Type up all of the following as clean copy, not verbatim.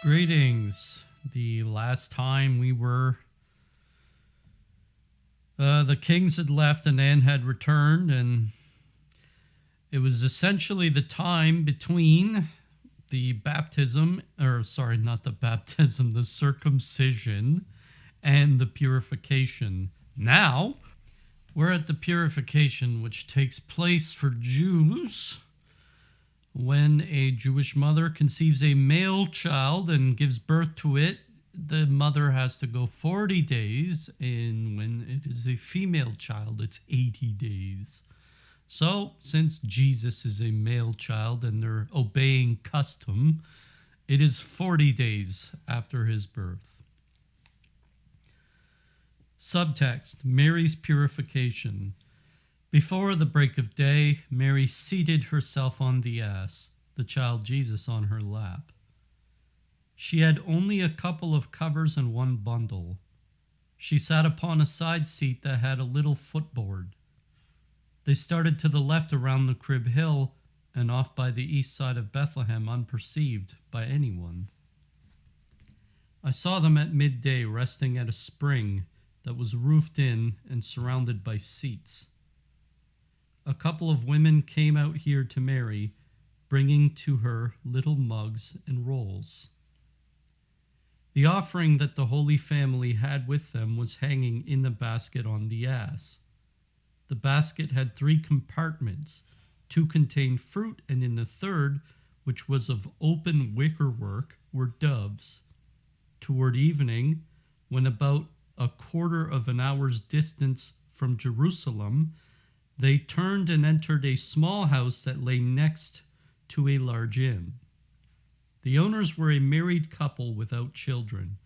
Greetings. The last time we were, the kings had left and Anne had returned, and it was essentially the time between the baptism, or sorry, not the baptism, the circumcision and the purification. Now, we're at the purification, which takes place for Jews when a Jewish mother conceives a male child and gives birth to it. The mother has to go 40 days, and when it is a female child, it's 80 days. So, since Jesus is a male child and they're obeying custom, it is 40 days after his birth. Subtext: Mary's purification. Before the break of day, Mary seated herself on the ass, the child Jesus on her lap. She had only a couple of covers and one bundle. She sat upon a side seat that had a little footboard. They started to the left around the crib hill and off by the east side of Bethlehem unperceived by anyone. I saw them at midday resting at a spring that was roofed in and surrounded by seats. A couple of women came out here to Mary, bringing to her little mugs and rolls. The offering that the Holy Family had with them was hanging in the basket on the ass. The basket had 3 compartments. 2 contained fruit, and in the third, which was of open wickerwork, were doves. Toward evening, when about a quarter of an hour's distance from Jerusalem, they turned and entered a small house that lay next to a large inn. The owners were a married couple without children,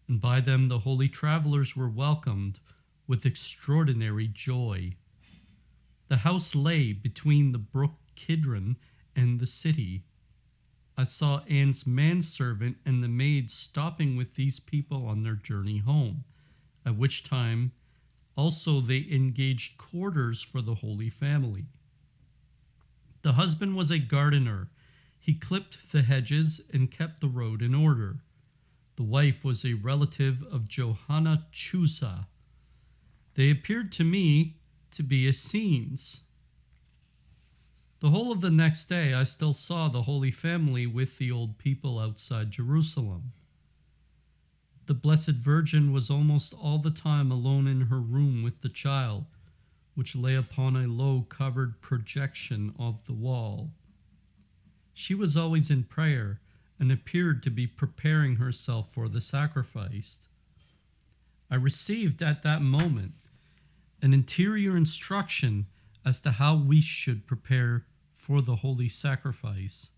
and by them the holy travelers were welcomed with extraordinary joy. The house lay between the brook Kidron and the city. I saw Anne's manservant and the maid stopping with these people on their journey home, at which time also they engaged quarters for the Holy Family. The husband was a gardener. He clipped the hedges and kept the road in order. The wife was a relative of Johanna Chusa. They appeared to me to be Essenes. The whole of the next day I still saw the Holy Family with the old people outside Jerusalem. The Blessed Virgin was almost all the time alone in her room with the child, which lay upon a low covered projection of the wall. She was always in prayer and appeared to be preparing herself for the sacrifice. I received at that moment an interior instruction as to how we should prepare for the holy sacrifice.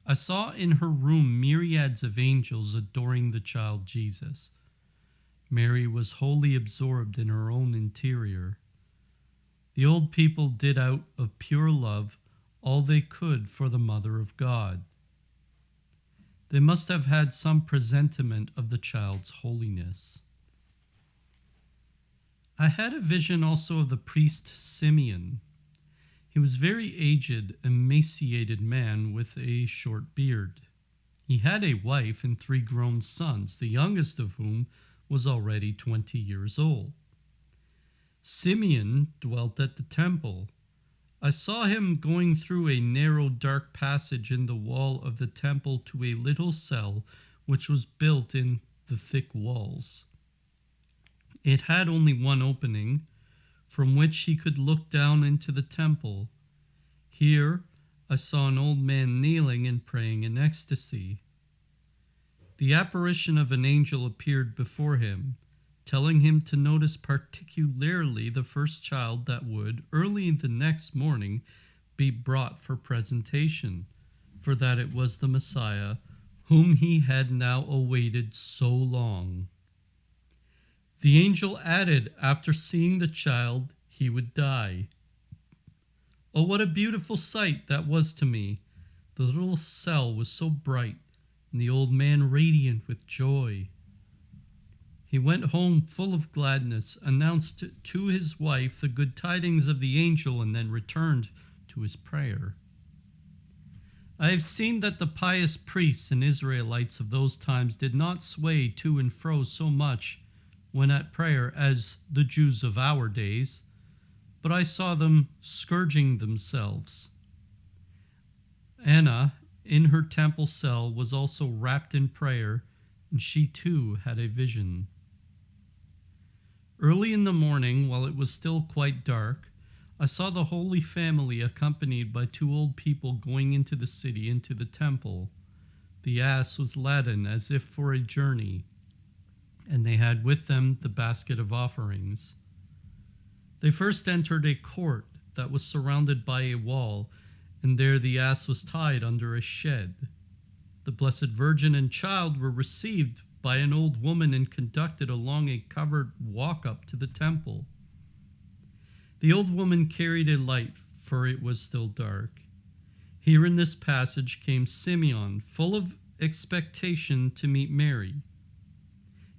I saw in her room myriads of angels adoring the child Jesus. Mary was wholly absorbed in her own interior. The old people did out of pure love all they could for the Mother of God. They must have had some presentiment of the child's holiness. I had a vision also of the priest Simeon. He was very aged, emaciated man with a short beard. He had a wife and 3 grown sons, the youngest of whom was already 20 years old. Simeon dwelt at the temple. I saw him going through a narrow, dark passage in the wall of the temple to a little cell which was built in the thick walls. It had only one opening, from which he could look down into the temple. Here I saw an old man kneeling and praying in ecstasy. The apparition of an angel appeared before him, telling him to notice particularly the first child that would, early the next morning, be brought for presentation, for that it was the Messiah, whom he had now awaited so long. The angel added, after seeing the child, he would die. Oh, what a beautiful sight that was to me! The little cell was so bright, and the old man radiant with joy. He went home full of gladness, announced to his wife the good tidings of the angel, and then returned to his prayer. I have seen that the pious priests and Israelites of those times did not sway to and fro so much when at prayer as the Jews of our days, but I saw them scourging themselves. Anna, in her temple cell, was also wrapped in prayer, and she too had a vision. Early in the morning, while it was still quite dark, I saw the Holy Family accompanied by two old people going into the city, into the temple. The ass was laden as if for a journey, and they had with them the basket of offerings. They first entered a court that was surrounded by a wall, and there the ass was tied under a shed. The Blessed Virgin and Child were received by an old woman and conducted along a covered walk-up to the temple. The old woman carried a light, for it was still dark. Here in this passage came Simeon, full of expectation to meet Mary.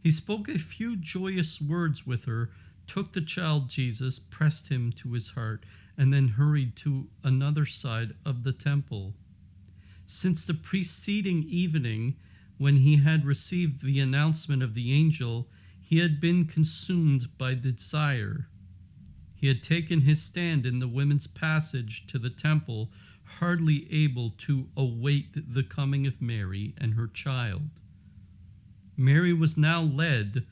He spoke a few joyous words with her, took the child Jesus, pressed him to his heart, and then hurried to another side of the temple. Since the preceding evening, when he had received the announcement of the angel, he had been consumed by desire. He had taken his stand in the women's passage to the temple, hardly able to await the coming of Mary and her child. Mary was now led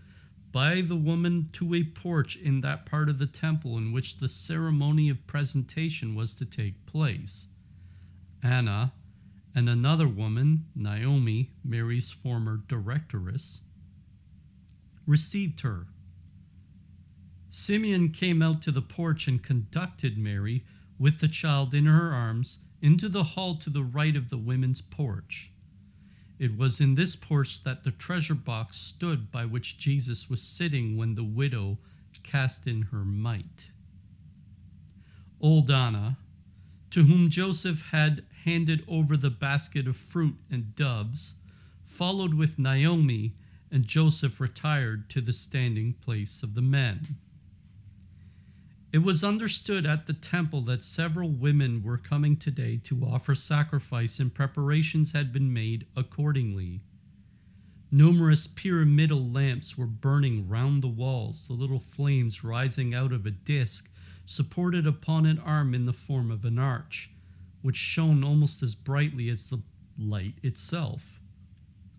by the woman to a porch in that part of the temple in which the ceremony of presentation was to take place. Anna and another woman, Naomi, Mary's former directress, received her. Simeon came out to the porch and conducted Mary, with the child in her arms, into the hall to the right of the women's porch. It was in this porch that the treasure box stood by which Jesus was sitting when the widow cast in her mite. Old Anna, to whom Joseph had handed over the basket of fruit and doves, followed with Naomi, and Joseph retired to the standing place of the men. It was understood at the temple that several women were coming today to offer sacrifice, and preparations had been made accordingly. Numerous pyramidal lamps were burning round the walls, the little flames rising out of a disc supported upon an arm in the form of an arch, which shone almost as brightly as the light itself.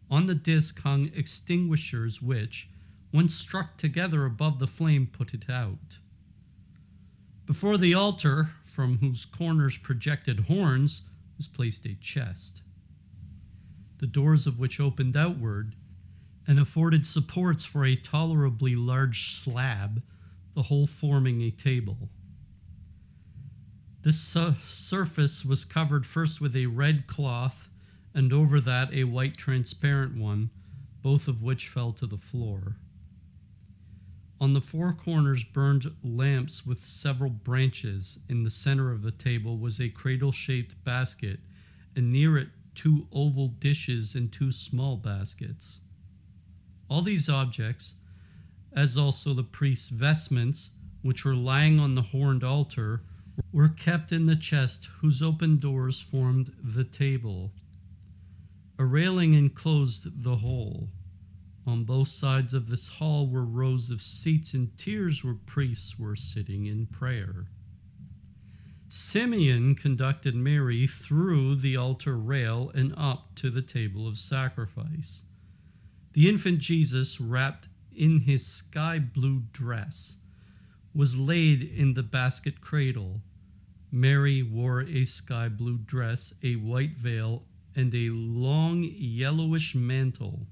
On the disc hung extinguishers which, when struck together above the flame, put it out. Before the altar, from whose corners projected horns, was placed a chest, the doors of which opened outward and afforded supports for a tolerably large slab, the whole forming a table. This surface was covered first with a red cloth, and over that a white transparent one, both of which fell to the floor. On the four corners burned lamps with several branches. In the center of the table was a cradle-shaped basket, and near it 2 oval dishes and 2 small baskets. All these objects, as also the priest's vestments, which were lying on the horned altar, were kept in the chest whose open doors formed the table. A railing enclosed the whole. On both sides of this hall were rows of seats and tiers where priests were sitting in prayer. Simeon conducted Mary through the altar rail and up to the table of sacrifice. The infant Jesus, wrapped in his sky blue dress, was laid in the basket cradle. Mary wore a sky blue dress, a white veil, and a long yellowish mantle.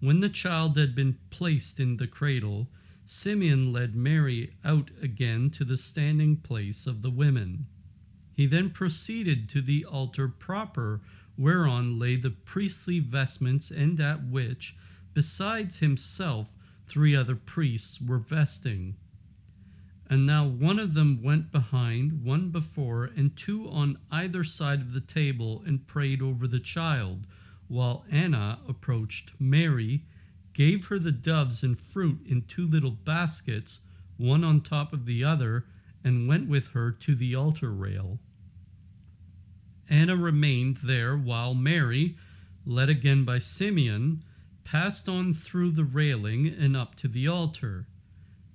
When the child had been placed in the cradle, Simeon led Mary out again to the standing place of the women. He then proceeded to the altar proper, whereon lay the priestly vestments, and at which, besides himself, 3 other priests were vesting. And now one of them went behind, one before, and 2 on either side of the table, and prayed over the child, while Anna approached Mary, gave her the doves and fruit in 2 little baskets, one on top of the other, and went with her to the altar rail. Anna remained there while Mary, led again by Simeon, passed on through the railing and up to the altar.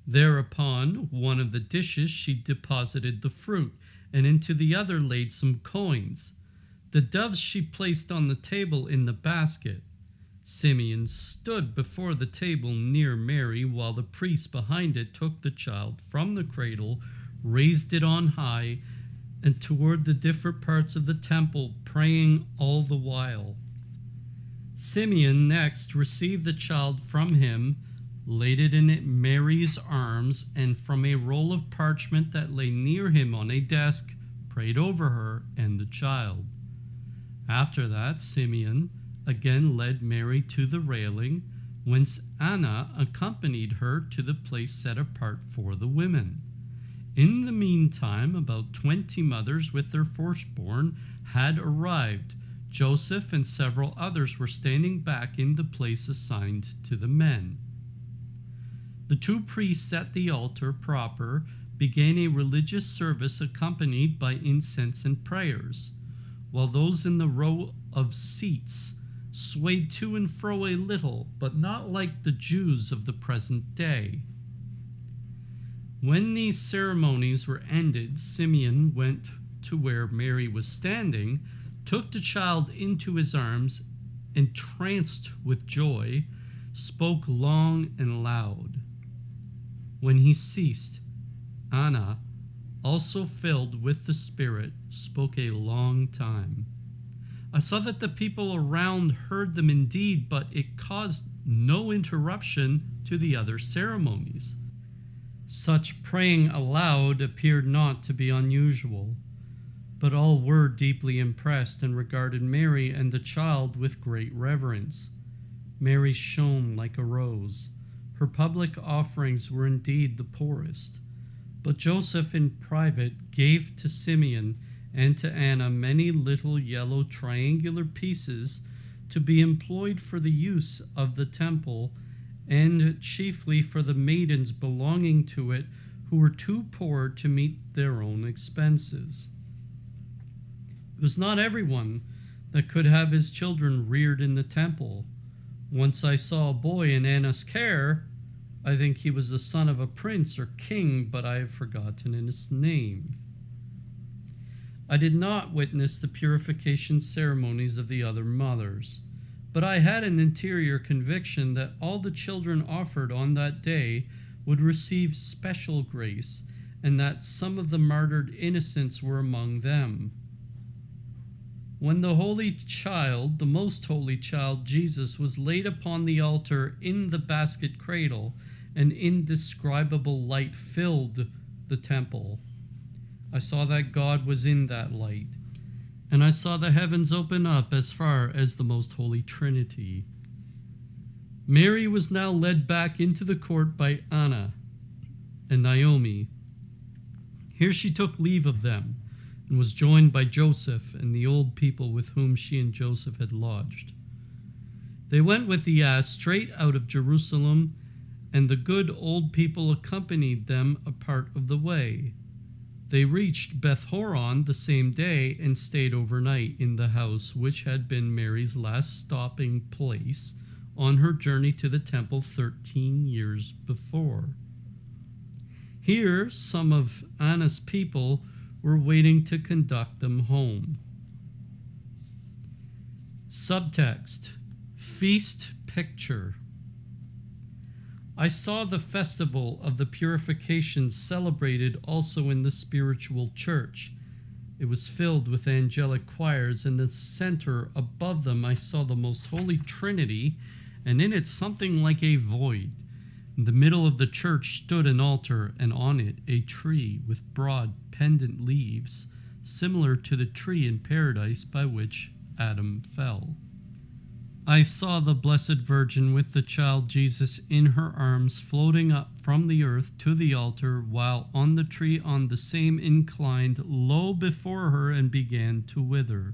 Thereupon, one of the dishes she deposited the fruit, and into the other laid some coins. The doves she placed on the table in the basket. Simeon stood before the table near Mary, while the priest behind it took the child from the cradle, raised it on high, and toward the different parts of the temple, praying all the while. Simeon next received the child from him, laid it in Mary's arms, and from a roll of parchment that lay near him on a desk, prayed over her and the child. After that, Simeon again led Mary to the railing, whence Anna accompanied her to the place set apart for the women. In the meantime, about 20 mothers with their firstborn had arrived. Joseph and several others were standing back in the place assigned to the men. The two priests at the altar proper began a religious service accompanied by incense and prayers, while those in the row of seats swayed to and fro a little, but not like the Jews of the present day. When these ceremonies were ended, Simeon went to where Mary was standing, took the child into his arms, entranced with joy, spoke long and loud. When he ceased, Anna, also filled with the Spirit, spoke a long time. I saw that the people around heard them indeed, but it caused no interruption to the other ceremonies. Such praying aloud appeared not to be unusual, but all were deeply impressed and regarded Mary and the child with great reverence. Mary shone like a rose. Her public offerings were indeed the poorest, but Joseph in private gave to Simeon and to Anna many little yellow triangular pieces to be employed for the use of the temple, and chiefly for the maidens belonging to it who were too poor to meet their own expenses. It was not everyone that could have his children reared in the temple. Once I saw a boy in Anna's care. I think he was the son of a prince or king, but I have forgotten his name. I did not witness the purification ceremonies of the other mothers, but I had an interior conviction that all the children offered on that day would receive special grace, and that some of the martyred innocents were among them. When the Holy Child, the most holy child, Jesus, was laid upon the altar in the basket cradle, an indescribable light filled the temple. I saw that God was in that light, and I saw the heavens open up as far as the most holy Trinity. Mary was now led back into the court by Anna and Naomi. Here she took leave of them, and was joined by Joseph and the old people with whom she and Joseph had lodged. They went with the ass straight out of Jerusalem, and the good old people accompanied them a part of the way. They reached Beth-horon the same day and stayed overnight in the house which had been Mary's last stopping place on her journey to the temple 13 years before. Here some of Anna's people were waiting to conduct them home. Subtext: Feast Picture. I saw the festival of the Purification celebrated also in the spiritual church. It was filled with angelic choirs. In the center above them I saw the most holy Trinity, and in it something like a void. In the middle of the church stood an altar, and on it a tree with broad pendant leaves, similar to the tree in paradise by which Adam fell. I saw the Blessed Virgin with the child Jesus in her arms floating up from the earth to the altar, while on the tree on the same inclined low before her and began to wither.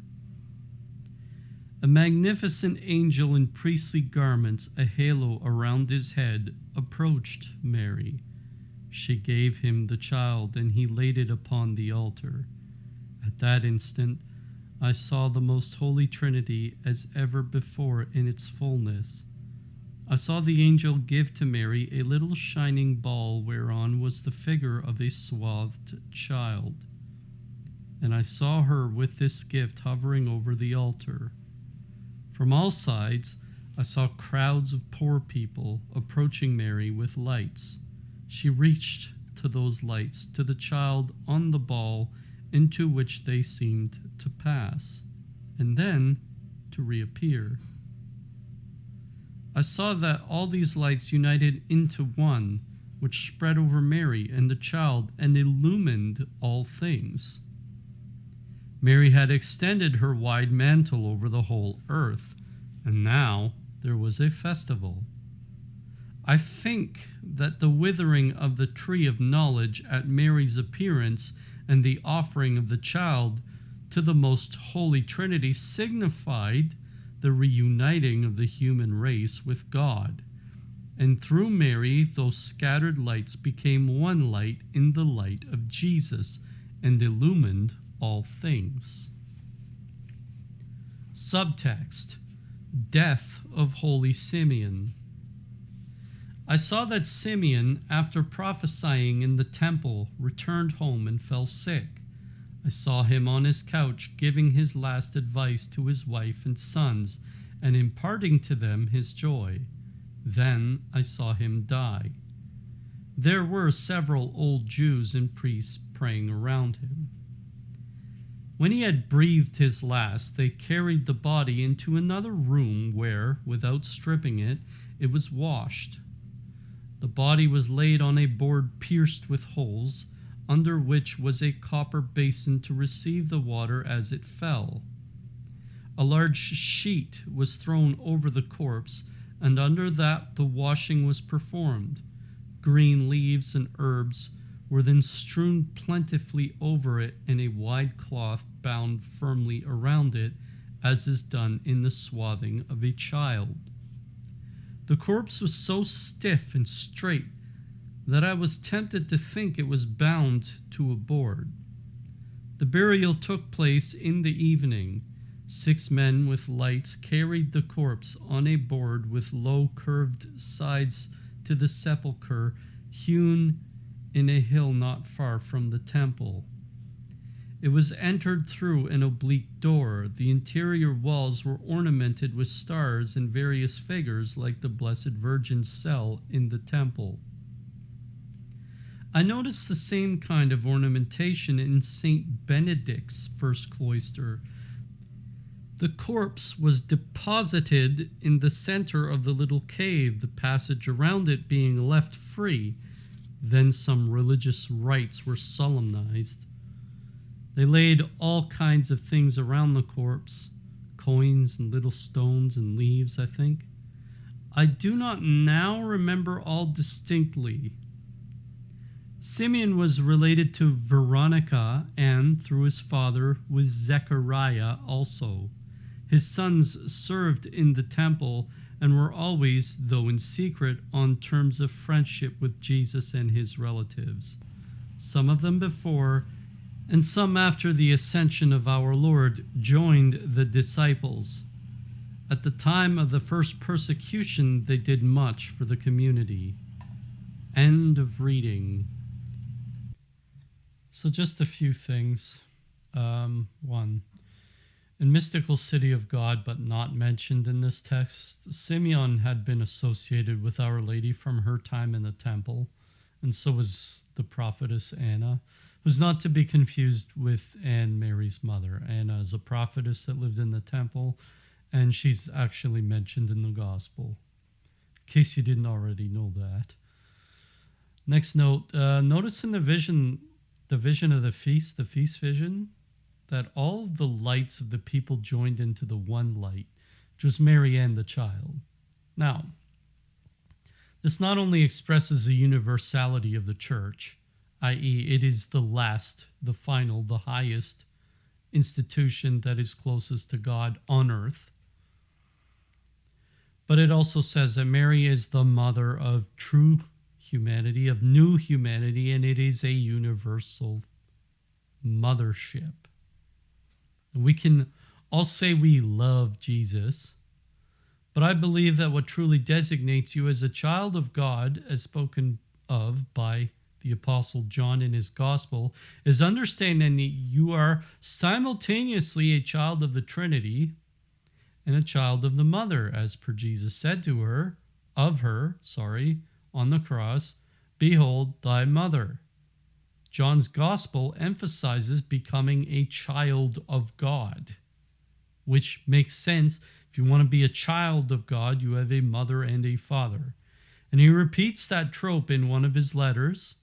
A magnificent angel in priestly garments, a halo around his head, approached Mary. She gave him the child, and he laid it upon the altar. At that instant, I saw the most holy Trinity as ever before in its fullness. I saw the angel give to Mary a little shining ball whereon was the figure of a swathed child. And I saw her with this gift hovering over the altar. From all sides, I saw crowds of poor people approaching Mary with lights. She reached to those lights, to the child on the ball, into which they seemed to pass, and then to reappear. I saw that all these lights united into one, which spread over Mary and the child and illumined all things. Mary had extended her wide mantle over the whole earth, and now there was a festival. I think that the withering of the tree of knowledge at Mary's appearance and the offering of the child to the most holy Trinity signified the reuniting of the human race with God. And through Mary, those scattered lights became one light in the light of Jesus and illumined all things. Subtext: Death of Holy Simeon. I saw that Simeon, after prophesying in the temple, returned home and fell sick. I saw him on his couch giving his last advice to his wife and sons and imparting to them his joy. Then I saw him die. There were several old Jews and priests praying around him. When he had breathed his last, they carried the body into another room where, without stripping it, it was washed. The body was laid on a board pierced with holes, under which was a copper basin to receive the water as it fell. A large sheet was thrown over the corpse, and under that the washing was performed. Green leaves and herbs were then strewn plentifully over it, and a wide cloth bound firmly around it, as is done in the swathing of a child. The corpse was so stiff and straight that I was tempted to think it was bound to a board. The burial took place in the evening. 6 men with lights carried the corpse on a board with low curved sides to the sepulchre hewn in a hill not far from the temple. It was entered through an oblique door. The interior walls were ornamented with stars and various figures like the Blessed Virgin's cell in the temple. I noticed the same kind of ornamentation in St. Benedict's first cloister. The corpse was deposited in the center of the little cave, the passage around it being left free. Then some religious rites were solemnized. They laid all kinds of things around the corpse, coins and little stones and leaves, I think. I do not now remember all distinctly. Simeon was related to Veronica and, through his father, with Zechariah also. His sons served in the temple and were always, though in secret, on terms of friendship with Jesus and his relatives. Some of them before, and some after the ascension of our Lord, joined the disciples. At the time of the first persecution, they did much for the community. End of reading. So just a few things. 1. In mystical city of God, but not mentioned in this text, Simeon had been associated with Our Lady from her time in the temple, and so was the prophetess Anna, who's not to be confused with Anne, Mary's mother. Anna is a prophetess that lived in the temple, and she's actually mentioned in the gospel, in case you didn't already know that. Next note, notice in the vision of the feast vision, that all of the lights of the people joined into the one light, which was Mary and the child. Now, this not only expresses the universality of the church, i.e., it is the last, the final, the highest institution that is closest to God on earth, but it also says that Mary is the mother of true humanity, of new humanity, and it is a universal mothership. We can all say we love Jesus, but I believe that what truly designates you as a child of God, as spoken of by the Apostle John in his gospel, is understanding that you are simultaneously a child of the Trinity and a child of the mother, as per Jesus said to her, on the cross, "Behold thy mother." John's gospel emphasizes becoming a child of God, which makes sense. If you want to be a child of God, you have a mother and a father. And he repeats that trope in one of his letters.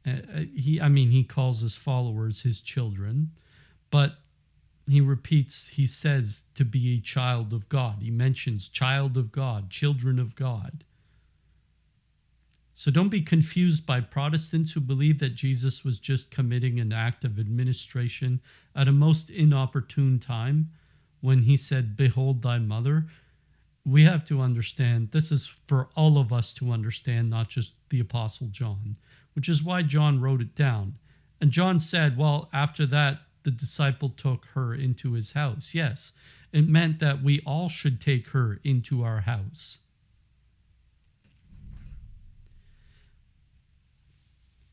He calls his followers his children, but he says to be a child of God. He mentions child of God, children of God. So don't be confused by Protestants who believe that Jesus was just committing an act of administration at a most inopportune time when he said, "Behold thy mother." We have to understand, this is for all of us to understand, not just the Apostle John, which is why John wrote it down. And John said, well, after that, the disciple took her into his house. Yes, it meant that we all should take her into our house.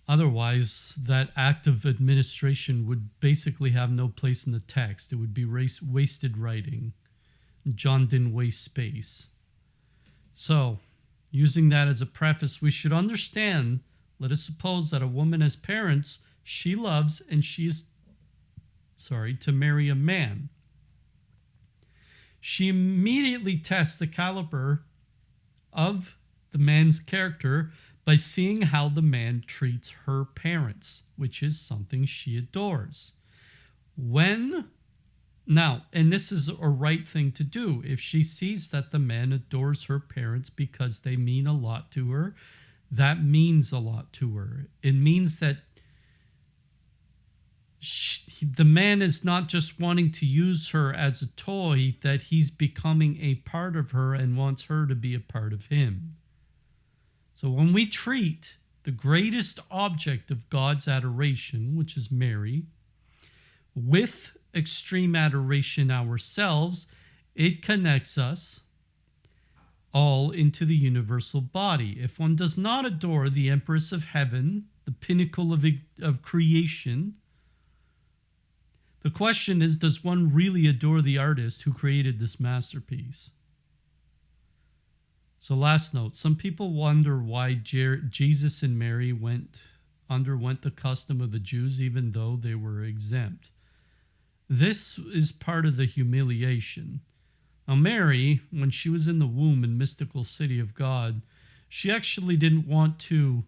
Otherwise, that act of administration would basically have no place in the text. It would be wasted writing. John didn't waste space. So, using that as a preface, we should understand, let us suppose that a woman has parents she loves and she is, to marry a man. She immediately tests the caliber of the man's character by seeing how the man treats her parents, which is something she adores. Now, and this is a right thing to do, if she sees that the man adores her parents because they mean a lot to her, that means a lot to her. It means that the man is not just wanting to use her as a toy, that he's becoming a part of her and wants her to be a part of him. So when we treat the greatest object of God's adoration, which is Mary, with extreme adoration ourselves, it connects us all into the universal body. If one does not adore the Empress of Heaven, the pinnacle of creation, the question is, does one really adore the artist who created this masterpiece? So last note, some people wonder why Jesus and Mary underwent the custom of the Jews even though they were exempt. This is part of the humiliation. Now Mary, when she was in the womb and mystical city of God, she actually didn't want to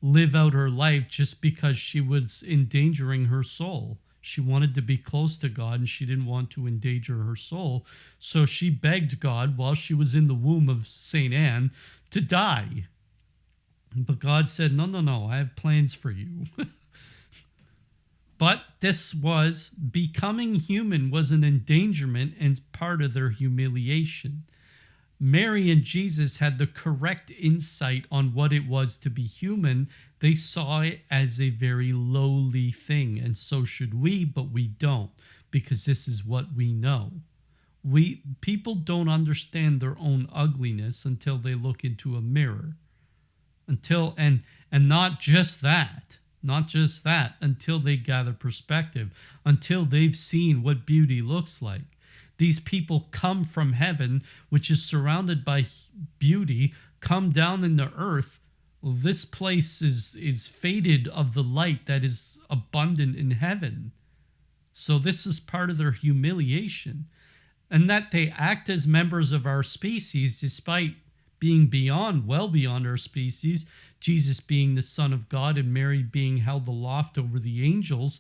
live out her life just because she was endangering her soul. She wanted to be close to God and she didn't want to endanger her soul. So she begged God while she was in the womb of St. Anne to die. But God said, no, I have plans for you. But this was, becoming human was an endangerment and part of their humiliation. Mary and Jesus had the correct insight on what it was to be human. They saw it as a very lowly thing, and so should we, but we don't, because this is what we know. People don't understand their own ugliness until they look into a mirror. And not just that, until they gather perspective, until they've seen what beauty looks like. These people come from heaven, which is surrounded by beauty, come down into earth. Well, this place is faded of the light that is abundant in heaven. So this is part of their humiliation. And that they act as members of our species despite being well beyond our species, Jesus being the Son of God and Mary being held aloft over the angels.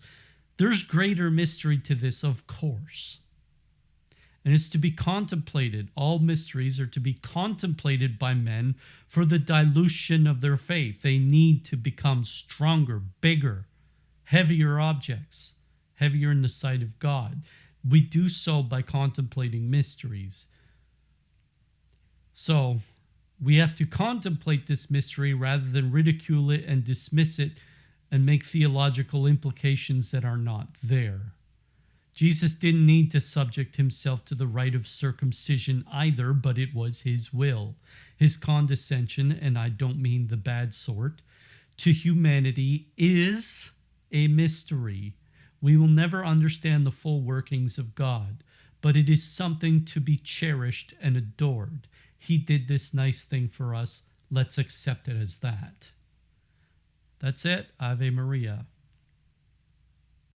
There's greater mystery to this, of course. And it's to be contemplated. All mysteries are to be contemplated by men for the dilution of their faith. They need to become stronger, bigger, heavier objects, heavier in the sight of God. We do so by contemplating mysteries. So we have to contemplate this mystery rather than ridicule it and dismiss it and make theological implications that are not there. Jesus didn't need to subject himself to the rite of circumcision either, but it was his will. His condescension, and I don't mean the bad sort, to humanity is a mystery. We will never understand the full workings of God, but it is something to be cherished and adored. He did this nice thing for us. Let's accept it as that. That's it. Ave Maria.